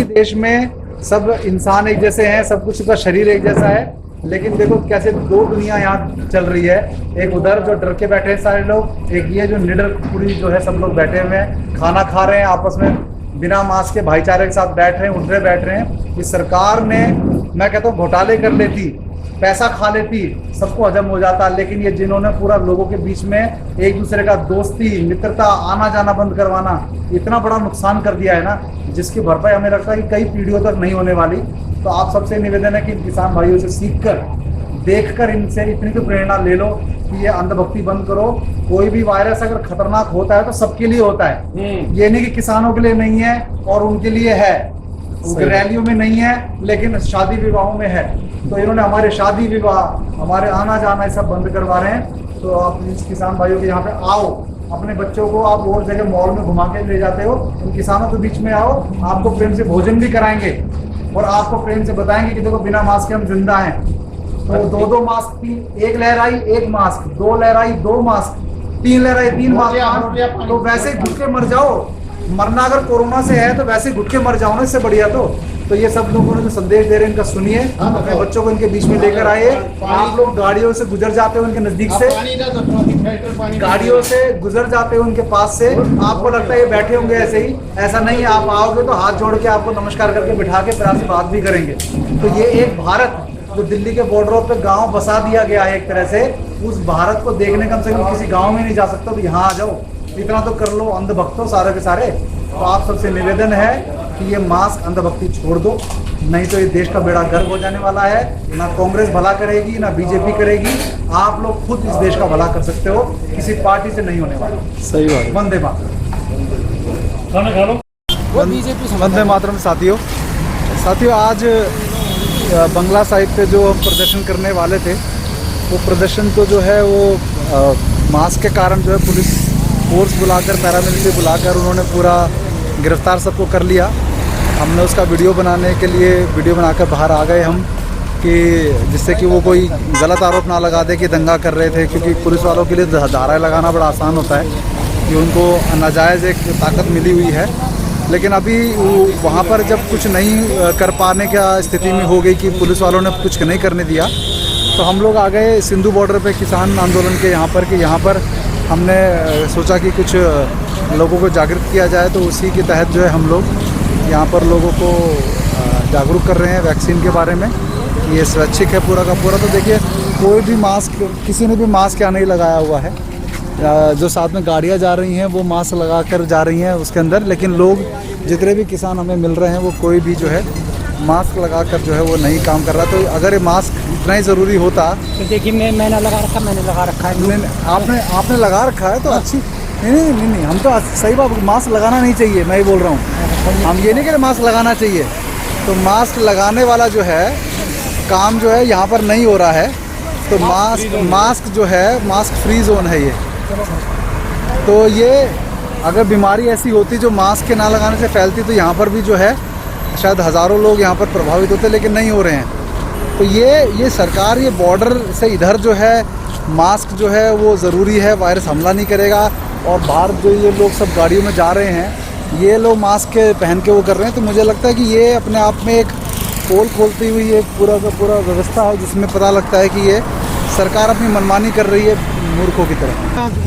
देश में सब इंसान एक जैसे हैं, सब कुछ का शरीर एक जैसा है, लेकिन देखो कैसे दो दुनिया यहाँ चल रही है। एक उधर जो डर के बैठे हैं सारे लोग, एक ये जो निडर पूरी जो है सब लोग बैठे हुए हैं, खाना खा रहे हैं आपस में बिना मास्क के, भाईचारे के साथ बैठ रहे हैं, उठ रहे बैठ रहे हैं। इस सरकार ने, मैं कहता हूँ, घोटाले कर लेती, पैसा खा लेती, सबको हजम हो जाता, लेकिन ये जिन्होंने पूरा लोगों के बीच में एक दूसरे का दोस्ती मित्रता आना जाना बंद करवाना, इतना बड़ा नुकसान कर दिया है ना, जिसकी भरपाई हमें लगता है कि कई पीढ़ियों तक नहीं होने वाली। तो आप सबसे निवेदन है कि किसान भाइयों से सीख कर, देख कर इनसे इतनी तो प्रेरणा ले लो कि ये अंधभक्ति बंद करो। कोई भी वायरस अगर खतरनाक होता है तो सबके लिए होता है, ये नहीं कि किसानों के लिए नहीं है और उनके लिए है, रैलियों में नहीं है लेकिन शादी विवाहों में है। तो इन्होंने हमारे शादी विवाह, हमारे आना जाना ये सब बंद करवा रहे हैं। तो आप किसान भाइयों के यहाँ पे आओ, अपने बच्चों को आप और जगह मॉल में घुमा के ले जाते हो, उन किसानों के बीच में आओ, आपको प्रेम से भोजन भी कराएंगे और आपको प्रेम से बताएंगे कि देखो बिना मास्क के हम जिंदा हैं। तो दो मास्क की, एक लहराई एक मास्क, दो लहराई दो मास्क, तीन लहराई तीन मास्क। तो वैसे घुट के मर जाओ, मरना अगर कोरोना से है तो वैसे घुट के मर जाओ ना, इससे बढ़िया। तो ये सब लोगों ने जो संदेश दे रहे हैं इनका सुनिए, अपने बच्चों को इनके बीच में लेकर आइए। आप लोग गाड़ियों से गुजर जाते हो उनके नजदीक से, गाड़ियों से गुजर जाते हो उनके पास से, आपको लगता है ये बैठे होंगे ऐसे ही, ऐसा नहीं है। आप आओगे तो हाथ जोड़ के आपको नमस्कार करके बिठा के फिर आपसे बात भी करेंगे। तो ये एक भारत जो दिल्ली के बॉर्डरों पे गांव बसा दिया गया है एक तरह से, उस भारत को देखने कम से कम किसी गांव में नहीं जा सकता, तो यहाँ आ जाओ, इतना तो कर लो अंधभक्तों सारे के सारे। तो आप सबसे निवेदन है कि ये मास्क अंधभक्ति छोड़ दो, नहीं तो ये देश का बेड़ा गर्क हो जाने वाला है। ना कांग्रेस भला करेगी ना बीजेपी करेगी, आप लोग खुद इस देश का भला कर सकते हो, किसी पार्टी से नहीं होने वाला। सही बात। वंदे मातरम। वंदे मातरम। साथियों आज बंगला साहिब पे जो प्रदर्शन करने वाले थे, वो प्रदर्शन को जो है वो मास्क के कारण जो है पुलिस फोर्स बुलाकर, पैरामिलिट्री बुलाकर उन्होंने पूरा गिरफ्तार सबको कर लिया। हमने उसका वीडियो बनाने के लिए वीडियो बनाकर बाहर आ गए हम, कि जिससे कि वो कोई गलत आरोप ना लगा दे कि दंगा कर रहे थे, क्योंकि पुलिस वालों के लिए धाराएं लगाना बड़ा आसान होता है कि उनको नाजायज़ एक ताकत मिली हुई है। लेकिन अभी वहाँ पर जब कुछ नहीं कर पाने का स्थिति में हो गई कि पुलिस वालों ने कुछ नहीं करने दिया, तो हम लोग आ गए सिंधु बॉर्डर पे किसान आंदोलन के यहाँ पर, कि यहाँ पर हमने सोचा कि कुछ लोगों को जागरूक किया जाए। तो उसी के तहत जो है हम लोग यहाँ पर लोगों को जागरूक कर रहे हैं वैक्सीन के बारे में, कि ये स्वैच्छिक है पूरा का पूरा। तो देखिए कोई भी मास्क, किसी ने भी मास्क यहाँ नहीं लगाया हुआ है। जो साथ में गाड़ियाँ जा रही हैं वो मास्क लगा कर जा रही हैं उसके अंदर, लेकिन लोग जितने भी किसान हमें मिल रहे हैं वो कोई भी जो है मास्क लगाकर जो है वो नहीं काम कर रहा। तो अगर ये मास्क इतना ही ज़रूरी होता तो देखिए मैंने लगा रखा है। आपने लगा रखा है तो अच्छी। नहीं, हम तो सही बात, मास्क लगाना नहीं चाहिए, मैं ही बोल रहा हूँ। हम ये नहीं कह रहे मास्क लगाना चाहिए। तो मास्क लगाने वाला जो है काम जो है यहाँ पर नहीं हो रहा है। तो मास्क जो है, मास्क फ्री जोन है ये। तो ये अगर बीमारी ऐसी होती जो मास्क के ना लगाने से फैलती, तो यहाँ पर भी जो है शायद हज़ारों लोग यहाँ पर प्रभावित होते, लेकिन नहीं हो रहे हैं। तो ये सरकार, ये बॉर्डर से इधर जो है मास्क जो है वो ज़रूरी है, वायरस हमला नहीं करेगा। और बाहर जो ये लोग सब गाड़ियों में जा रहे हैं, ये लोग मास्क पहन के वो कर रहे हैं। तो मुझे लगता है कि ये अपने आप में एक पोल खोलती हुई एक पूरा का पूरा व्यवस्था है, जिसमें पता लगता है कि ये सरकार अपनी मनमानी कर रही है मूर्खों की तरह।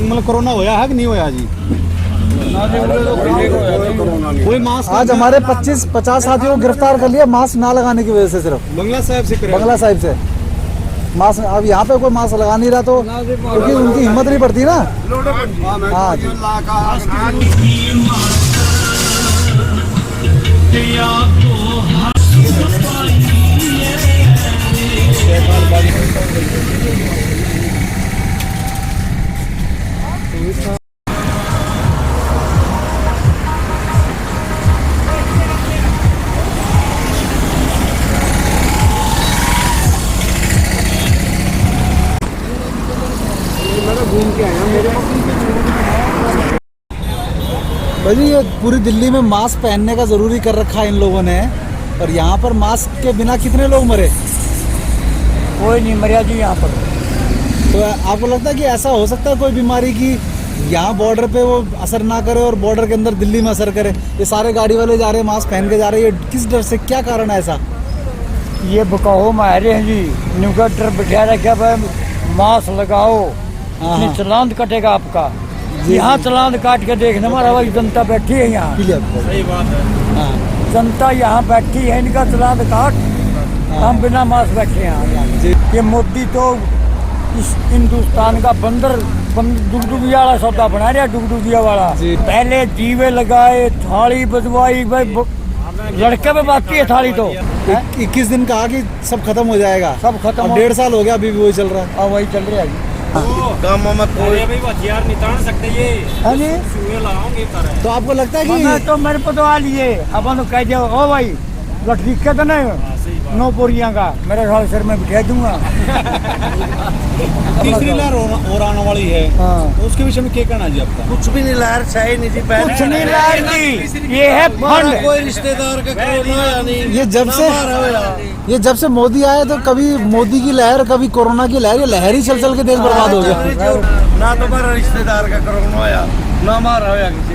मतलब कोरोना होया है कि नहीं होया जी? कोई मास्क, आज हमारे 25-50 साथियों को गिरफ्तार कर लिया मास्क ना लगाने की वजह से, सिर्फ बंगला साहिब से मास्क। अब यहाँ पे कोई मास्क लगा नहीं रहा, तो क्योंकि उनकी हिम्मत नहीं पड़ती ना। हाँ जी। घूम के आया मेरे भाई, ये पूरी दिल्ली में मास्क पहनने का ज़रूरी कर रखा है इन लोगों ने। और यहाँ पर मास्क के बिना कितने लोग मरे? कोई नहीं मरिया जी यहाँ पर। तो आपको लगता है कि ऐसा हो सकता है कोई बीमारी की यहाँ बॉर्डर पे वो असर ना करे और बॉर्डर के अंदर दिल्ली में असर करे। ये सारे गाड़ी वाले जा रहे हैं मास्क पहन के जा रहे हैं, ये किस डर से, क्या कारण है ऐसा? ये बकाओ मारे हैं जी, न्यूगटर बिठा रखा भाई मास्क लगाओ, हाँ, नहीं चालान कटेगा आपका। यहाँ चालान काट के देखना, हमारा वही जनता बैठी है यहाँ, सही बात है। हाँ जनता यहाँ बैठी है, इनका चालान काट, हम बिना मास्क बैठे हैं जी। यहाँ। ये मोदी तो इस हिंदुस्तान का बंदर डुगडुगिया वाला सौदा बना रहा, डुगडुगिया वाला। जी। पहले दीवे लगाए, थाली बजवाई, भाई लड़के में बाकी है थाली तो। 21 दिन कहा कि सब खत्म हो जाएगा, सब खत्म अब हो- 1.5 साल हो गया, अभी भी वही चल रहा है। और वही चल रहा है जी। काम में कोई भाई हथियार नहीं तान सकते, ये हाँ जी। चूहे लगाओगे तरह। तो आपको लगता है मैं कि तो मेरे को तो आ लिए, अब तो कह दिया ओ भाई लटकी के तो नहीं 9 बोरियां का मेरे साल सिर में बिठा दूंगा। तीसरी लहर और आने वाली है, हाँ। तो उसके विषय में क्या कहना जी आपका? कुछ भी नहीं लहर सही नहीं थी पहले। कुछ नहीं लाएगी, ये है हमारा फंड। कोई रिश्तेदार का कोरोना या नहीं। ये जब से ये जब से मोदी आए तो कभी मोदी की लहर, कभी कोरोना की लहर, ये लहर ही चल चल के देश बर्बाद हो गया। ना तो हमारा रिश्तेदार का कोरोना आया, ना हमारा होया किसी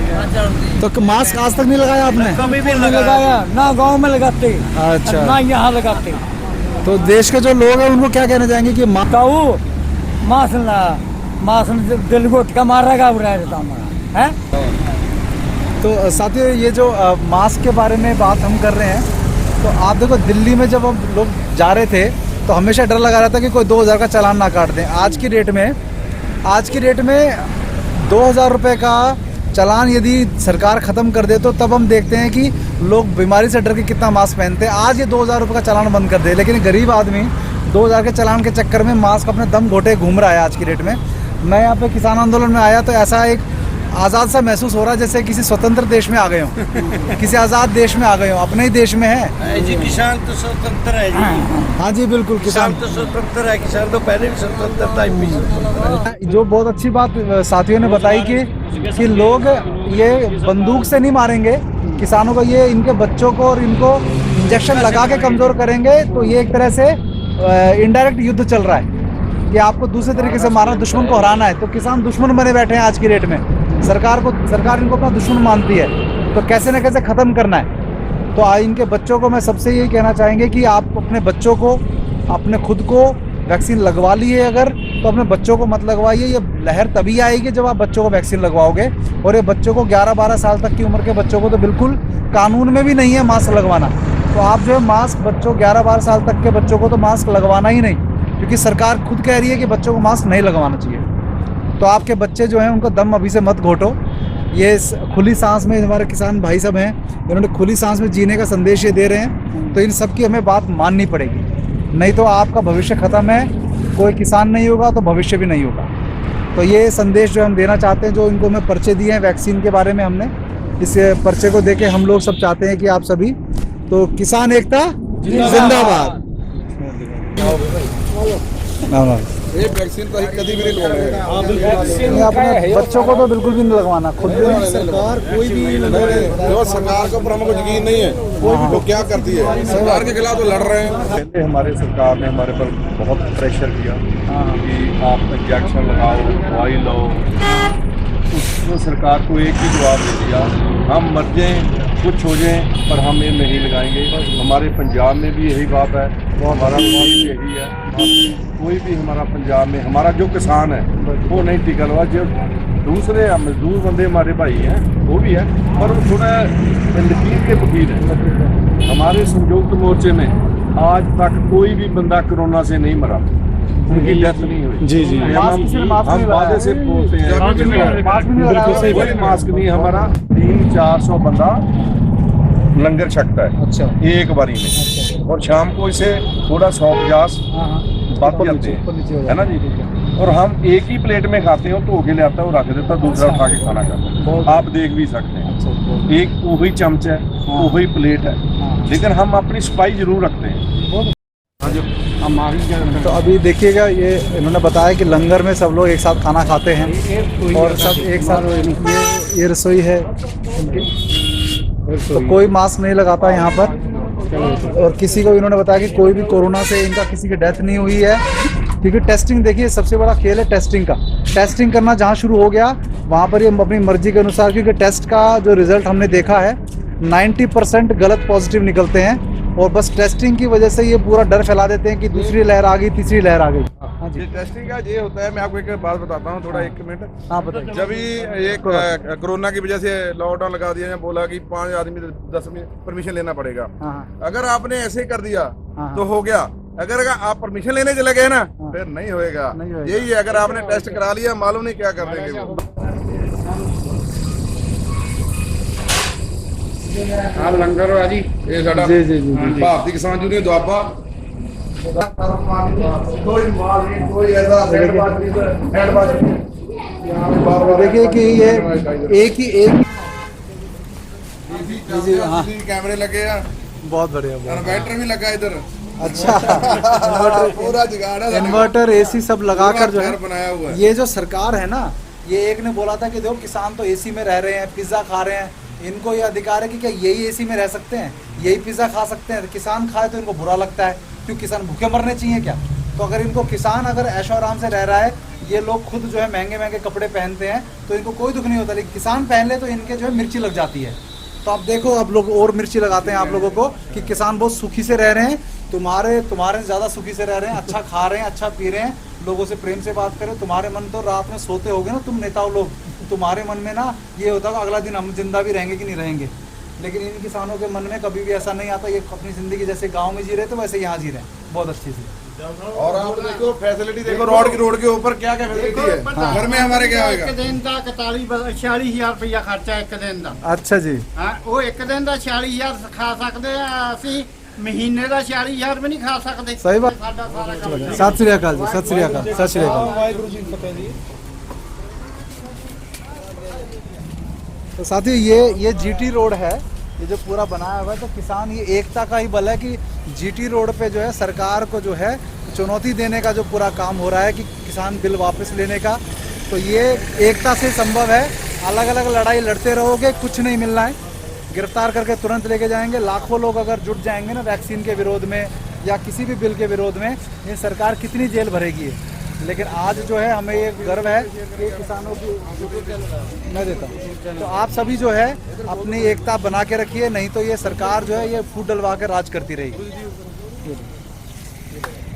का। तो मास्क आज तक नहीं लगाया आपने? कभी भी नहीं लगाया, ना गांव में लगाते, अच्छा। ना यहाँ लगाते। तो देश के जो लोग हैं उनको क्या कहना चाहेंगे कि ताऊ मास दिल को का मारेगा रहता हमारा है। तो साथियों, ये जो मास्क के बारे में बात हम कर रहे हैं, तो आप देखो दिल्ली में जब हम लोग जा रहे थे तो हमेशा डर लगा रहा था कि कोई 2000 का चालान ना काट दें। आज की डेट में 2000 रुपये का चालान यदि सरकार ख़त्म कर दे तो तब हम देखते हैं कि लोग बीमारी से डर के कितना मास्क पहनते हैं। आज ये 2000 रुपये का चालान बंद कर दे, लेकिन गरीब आदमी 2000 के चालान के चक्कर में मास्क अपने दम घोटे घूम रहा है आज की डेट में। मैं यहाँ पे किसान आंदोलन में आया तो ऐसा एक आज़ाद सा महसूस हो रहा है जैसे किसी स्वतंत्र देश में आ गए हों, किसी आज़ाद देश में आ गए हों, अपने ही देश में है जी। किसान तो स्वतंत्र है जी, हाँ जी बिल्कुल। किसान तो स्वतंत्र है, किसान तो पहले भी स्वतंत्र था, अभी भी स्वतंत्र है। जो बहुत अच्छी बात साथियों ने बताई कि लोग ये बंदूक से नहीं मारेंगे किसानों को, ये इनके बच्चों को और इनको इंजेक्शन लगा के कमज़ोर करेंगे। तो ये एक तरह से इनडायरेक्ट युद्ध चल रहा है कि आपको दूसरे तरीके से मारना, दुश्मन को हराना है। तो किसान दुश्मन बने बैठे हैं आज की डेट में, सरकार इनको अपना दुश्मन मानती है, तो कैसे न कैसे ख़त्म करना है। तो इनके बच्चों को मैं सबसे यही कहना चाहेंगे कि आप अपने बच्चों को, अपने खुद को वैक्सीन लगवा लिए अगर, तो अपने बच्चों को मत लगवाइए। ये लहर तभी आएगी जब आप बच्चों को वैक्सीन लगवाओगे, और ये बच्चों को 11-12 साल तक की उम्र के बच्चों को तो बिल्कुल कानून में भी नहीं है मास्क लगवाना। तो आप जो है मास्क बच्चों 11-12 साल तक के बच्चों को तो मास्क लगवाना ही नहीं, क्योंकि सरकार खुद कह रही है कि बच्चों को मास्क नहीं लगवाना चाहिए। तो आपके बच्चे जो हैं उनको दम अभी से मत घोटो। ये खुली सांस में, हमारे किसान भाई सब हैं, इन्होंने खुली सांस में जीने का संदेश ये दे रहे हैं, तो इन सब की हमें बात माननी पड़ेगी, नहीं तो आपका भविष्य ख़त्म है। कोई किसान नहीं होगा तो भविष्य भी नहीं होगा। तो ये संदेश जो हम देना चाहते हैं, जो इनको हमें पर्चे दिए हैं वैक्सीन के बारे में, हमने इस पर्चे को देके हम लोग सब चाहते हैं कि आप सभी, तो किसान एकता जिंदाबाद। ये वैक्सीन तो कभी भी नहीं नहीं, अपने बच्चों को तो बिल्कुल भी नहीं लगवाना, खुद भी नहीं। सरकार कोई भी जो सरकार के ऊपर हमको यकीन नहीं है, कोई भी तो क्या करती है, सरकार के खिलाफ तो लड़ रहे हैं। पहले हमारे सरकार ने हमारे पर बहुत प्रेशर किया कि आप इंजेक्शन लगाओ, दवाई लो। उसमें सरकार को एक ही जवाब दे दिया, हम मर जाएं, कुछ हो जाए, पर हम ये नहीं लगाएंगे। हमारे पंजाब में भी यही बात है, हमारा यही है। कोई भी हमारा पंजाब में हमारा जो किसान है वो नहीं टिका हुआ। जो दूसरे मजदूर बंदे हमारे भाई हैं वो भी है, पर वो थोड़ा लकीर के फकीर है। हमारे संयुक्त मोर्चे में आज तक कोई भी बंदा कोरोना से नहीं मरा, उनकी डेथ नहीं हुई। जी जी। हम वादे से बोलते हैं, कोई मास्क नहीं। हमारा 300-400 बंदा लंगर छकता है, अच्छा, एक बारी में, और शाम को इसे थोड़ा 150 बात जाते हैं, है ना जी। और हम एक ही प्लेट में खाते हैं, तो के ले आता है, वो रख देता, दूसरा उठा के खाना खाता है। आप देख भी सकते हैं, एक वही चमच है, वही प्लेट है, लेकिन हम अपनी सफाई जरूर रखते हैं। तो अभी देखिएगा, ये इन्होंने बताया कि लंगर में सब लोग एक साथ खाना खाते हैं और सब एक साथ। ये रसोई है इनकी, तो कोई मास्क नहीं लगाता यहाँ पर, और किसी को इन्होंने बताया कि कोई भी कोरोना से इनका किसी की डेथ नहीं हुई है। क्योंकि टेस्टिंग देखिए सबसे बड़ा खेल है टेस्टिंग का। टेस्टिंग करना जहाँ शुरू हो गया वहाँ पर ये अपनी मर्जी के अनुसार, क्योंकि टेस्ट का जो रिज़ल्ट हमने देखा है 90% गलत पॉजिटिव निकलते हैं, और बस टेस्टिंग की वजह से ये पूरा डर फैला देते हैं कि दूसरी लहर आ गई, तीसरी लहर आ गई। हाँ जी, ये टेस्टिंग का ये होता है, मैं आपको एक बात बताता हूँ थोड़ा, 1 मिनट। हाँ बताइए। जब ये कोरोना की वजह से लॉकडाउन लगा दिया या बोला कि 5 आदमी 10 में परमिशन लेना पड़ेगा, हाँ अगर आपने ऐसे कर दिया हाँ। तो हो गया। अगर आप परमिशन लेने चले गए ना फिर नहीं होएगा। नहीं होएगा। यही है, अगर आपने टेस्ट करा लिया मालूम नहीं क्या कर देंगे वो। ਆ ਲੰਗਰ ਆ ਜੀ, ਇਹ ਸਾਡਾ ਜੀ ਜੀ ਜੀ। ਭਾਰਤੀ ਕਿਸਾਨ ਯੂਨੀਅਨ ਦੁਆਬਾ। कोई माल नहीं, कोई ऐसा देखिए कि ये एक ही जी, हाँ। कैमरे लगे हैं, बहुत बढ़िया, बहुत इन्वर्टर भी लगा इधर। अच्छा। पूरा जुगाड़ है, इन्वर्टर एसी सब लगाकर जो है बनाया हुआ है। ये जो सरकार है ना, ये एक ने बोला था कि देखो किसान तो एसी में रह रहे हैं, पिज्जा खा रहे हैं, इनको ये अधिकार है कि क्या यही एसी में रह सकते हैं, यही पिज्जा खा सकते हैं। किसान खाए तो इनको बुरा लगता है, क्यों किसान भूखे मरने चाहिए क्या? तो अगर इनको किसान अगर ऐशो आराम से रह रहा है, ये लोग खुद जो है महंगे महंगे कपड़े पहनते हैं तो इनको कोई दुख नहीं होता, लेकिन किसान पहन ले तो इनके जो है मिर्ची लग जाती है। तो अब देखो, अब लोग और मिर्ची लगाते हैं आप लोगों को कि किसान बहुत सुखी से रह रहे हैं, तुम्हारे ज़्यादा सुखी से रह रहे हैं, अच्छा खा रहे हैं, अच्छा पी रहे हैं, लोगों से प्रेम से बात करें। तुम्हारे मन तो रात में सोते होगे ना तुम नेताओं लोग, तुम्हारे मन में ना ये होता है अगला दिन हम जिंदा भी रहेंगे कि नहीं रहेंगे, लेकिन इन किसानों के मन में कभी भी ऐसा नहीं आता। ये अपनी ज़िंदगी जैसे गाँव में जी रहे थे वैसे यहाँ जी रहे हैं बहुत अच्छी से। और आप देखो फैसिलिटी देखो, रोड के ऊपर क्या क्या फैसिलिटी है। घर में हमारे क्या होगा, एक दिन का 46,000 रुपया खर्चा एक दिन का। अच्छा जी। हाँ, वो एक दिन का 46,000 खा सकते हैं, ਅਸੀਂ महीने का 46,000 भी नहीं खा सकते। सही बात। साडा सारा काम। सत श्री अकाल जी, सत श्री अकाल, सत श्री अकाल। ਵਾਹਿਗੁਰੂ ਜੀ ਕੀ ਫਤਿਹ ਜੀ। तो साथियों ये जीटी रोड है, ये जो पूरा बनाया हुआ है, तो किसान ये एकता का ही बल है कि जीटी रोड पे जो है सरकार को जो है चुनौती देने का जो पूरा काम हो रहा है कि किसान बिल वापस लेने का, तो ये एकता से संभव है। अलग अलग लड़ाई लड़ते रहोगे कुछ नहीं मिलना है, गिरफ्तार करके तुरंत लेके जाएंगे। लाखों लोग अगर जुट जाएंगे ना वैक्सीन के विरोध में या किसी भी बिल के विरोध में, ये सरकार कितनी जेल भरेगी है। लेकिन आज जो है हमें ये गर्व है कि किसानों की मैं देता हूँ, तो आप सभी जो है अपनी एकता बना के रखिए, नहीं तो ये सरकार जो है ये फूट डलवा के राज करती रहेगी।